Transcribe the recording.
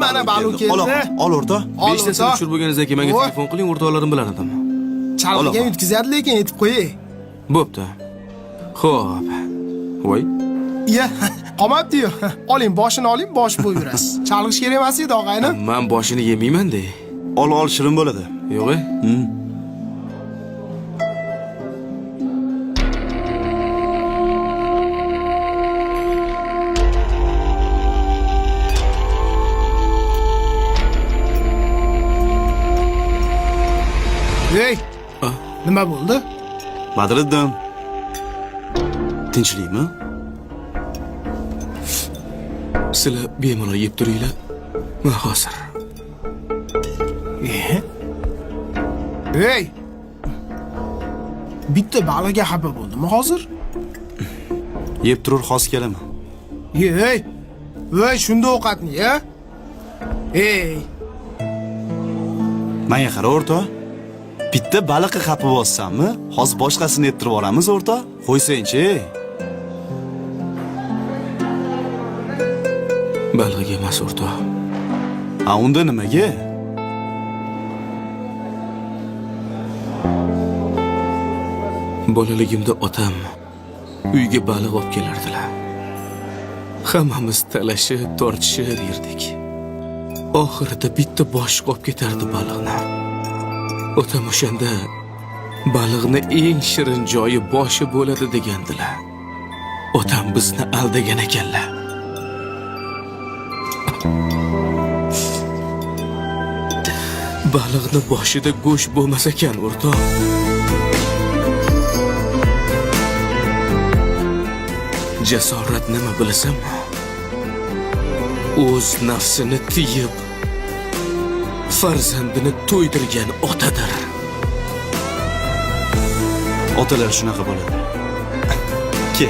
Mana balu keldi. Ol o'rta. 5 ta sir tushirib bo'lganingizdan keyin menga telefon qiling, o'rtoqlarim bilan edim. Chalg'iga yutkazadi, lekin aytib qo'yay. Bo'pti. Xo'p. Voy. Ya, qolmabdi-yu. Oling, boshini oling, bosh qo'yib yurasiz. Chalg'ish kerak emas edi, og'ayni. Men boshini yemayman-da. Ol shirin bo'ladi. Yo'q-e? Hey. Nima bo'ldi? Badriddin. Tinchlikmi? Sizlar bemalol yeb turinglar. Men hozir. Hey. Bitta baliqga xafa bo'ldimi hozir? Yeb turur xos kelaman. Hey. Voy, shunda ovqatni, ya. Hey. Menga qara o'rta. Bitta baliqqa xafa bo'lsanmi? Hozir boshqasini yettirib olamiz o'rta. Qo'ysang-chi. Baliq emas o'rtoq. Unda nimaga? Bolaligimda otam uyga baliq olib kelardilar. Hammamiz talashib, tortishib yurdik. Oxirida bitta boshqa olib ketardi baliqni. Otam o'shanda baliqni eng shirin joyi boshi bo'ladi degandilar. Otam bizni aldagan ekanlar. Baliqni boshida go'sht bo'lmas ekan, o'rtoq. Jasorat nima bilasanmi? O'z nafsini tiyib farzandini to'ydirgan otadir. Otalar shunaqa bo'ladi. Ke.